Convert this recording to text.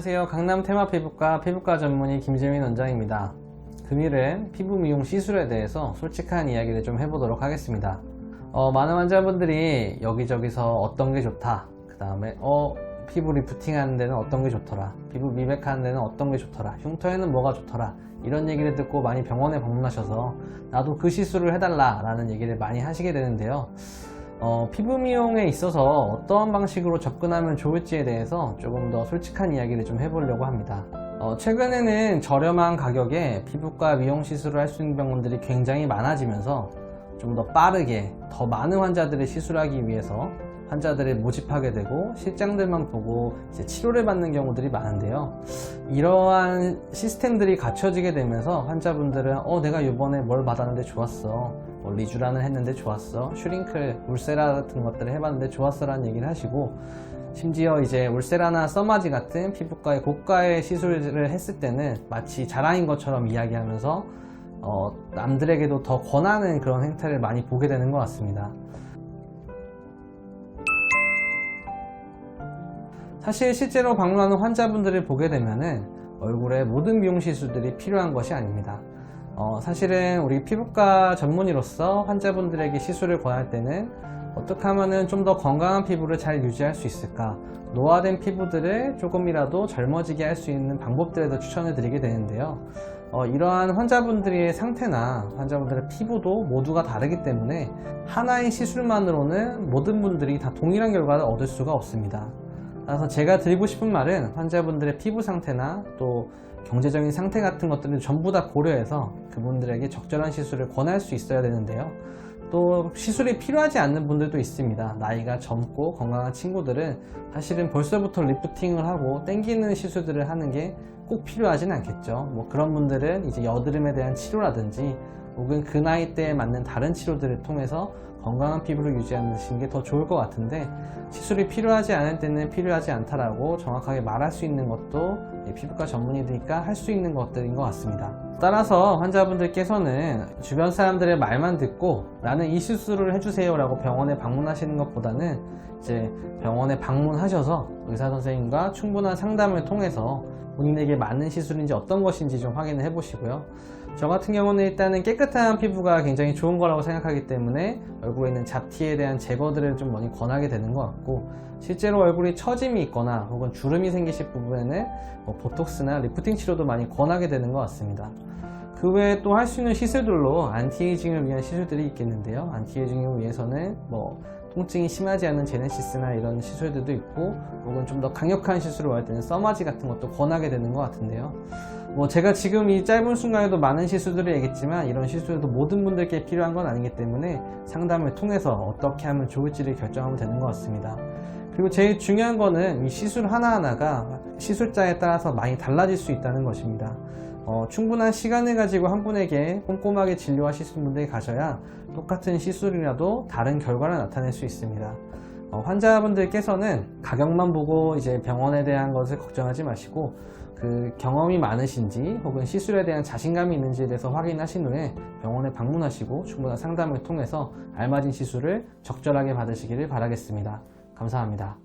안녕하세요. 강남 테마피부과 피부과 전문의 김재민 원장입니다. 금일은 피부 미용 시술에 대해서 솔직한 이야기를 좀 해보도록 하겠습니다. 많은 환자분들이 여기저기서 어떤 게 좋다, 그 다음에 피부 리프팅 하는 데는 어떤 게 좋더라, 피부 미백하는 데는 어떤 게 좋더라, 흉터에는 뭐가 좋더라, 이런 얘기를 듣고 많이 병원에 방문하셔서 나도 그 시술을 해달라 라는 얘기를 많이 하시게 되는데요. 피부 미용에 있어서 어떠한 방식으로 접근하면 좋을지에 대해서 조금 더 솔직한 이야기를 좀 해보려고 합니다. 최근에는 저렴한 가격에 피부과 미용 시술을 할 수 있는 병원들이 굉장히 많아지면서 좀 더 빠르게 더 많은 환자들을 시술하기 위해서 환자들을 모집하게 되고 실장들만 보고 이제 치료를 받는 경우들이 많은데요. 이러한 시스템들이 갖춰지게 되면서 환자분들은 내가 이번에 뭘 받았는데 좋았어, 리쥬란을 했는데 좋았어, 슈링클, 울세라 같은 것들을 해봤는데 좋았어 라는 얘기를 하시고, 심지어 이제 울세라나 써마지 같은 피부과의 고가의 시술을 했을 때는 마치 자랑인 것처럼 이야기하면서 남들에게도 더 권하는 그런 행태를 많이 보게 되는 것 같습니다. 사실 실제로 방문하는 환자분들을 보게 되면은 얼굴에 모든 미용 시술들이 필요한 것이 아닙니다. 사실은 우리 피부과 전문의로서 환자분들에게 시술을 권할 때는 어떻게 하면은 좀 더 건강한 피부를 잘 유지할 수 있을까, 노화된 피부들을 조금이라도 젊어지게 할 수 있는 방법들에 더 추천을 드리게 되는데요. 이러한 환자분들의 상태나 환자분들의 피부도 모두가 다르기 때문에 하나의 시술만으로는 모든 분들이 다 동일한 결과를 얻을 수가 없습니다. 따라서 제가 드리고 싶은 말은 환자분들의 피부 상태나 또 경제적인 상태 같은 것들을 전부 다 고려해서 그분들에게 적절한 시술을 권할 수 있어야 되는데요. 또 시술이 필요하지 않는 분들도 있습니다. 나이가 젊고 건강한 친구들은 사실은 벌써부터 리프팅을 하고 땡기는 시술들을 하는 게 꼭 필요하진 않겠죠. 그런 분들은 이제 여드름에 대한 치료라든지 혹은 그 나이대에 맞는 다른 치료들을 통해서 건강한 피부를 유지하시는 게 더 좋을 것 같은데, 시술이 필요하지 않을 때는 필요하지 않다라고 정확하게 말할 수 있는 것도 피부과 전문의니까 할 수 있는 것들인 것 같습니다. 따라서 환자분들께서는 주변 사람들의 말만 듣고 나는 이 시술을 해주세요 라고 병원에 방문하시는 것보다는 이제 병원에 방문하셔서 의사 선생님과 충분한 상담을 통해서 본인에게 맞는 시술인지 어떤 것인지 좀 확인을 해 보시고요. 저 같은 경우는 일단은 깨끗한 피부가 굉장히 좋은 거라고 생각하기 때문에 얼굴에 있는 잡티에 대한 제거들을 좀 많이 권하게 되는 것 같고, 실제로 얼굴에 처짐이 있거나 혹은 주름이 생기실 부분에는 보톡스나 리프팅 치료도 많이 권하게 되는 것 같습니다. 그 외에 또 할 수 있는 시술들로 안티에이징을 위한 시술들이 있겠는데요. 안티에이징을 위해서는 통증이 심하지 않은 제네시스나 이런 시술들도 있고, 혹은 좀 더 강력한 시술을 할 때는 써마지 같은 것도 권하게 되는 것 같은데요. 제가 지금 이 짧은 순간에도 많은 시술들을 얘기했지만 이런 시술도 모든 분들께 필요한 건 아니기 때문에 상담을 통해서 어떻게 하면 좋을지를 결정하면 되는 것 같습니다. 그리고 제일 중요한 거는 이 시술 하나하나가 시술자에 따라서 많이 달라질 수 있다는 것입니다. 충분한 시간을 가지고 한 분에게 꼼꼼하게 진료하실 분들이 가셔야 똑같은 시술이라도 다른 결과를 나타낼 수 있습니다. 환자분들께서는 가격만 보고 이제 병원에 대한 것을 걱정하지 마시고, 그 경험이 많으신지 혹은 시술에 대한 자신감이 있는지에 대해서 확인하신 후에 병원에 방문하시고 충분한 상담을 통해서 알맞은 시술을 적절하게 받으시기를 바라겠습니다. 감사합니다.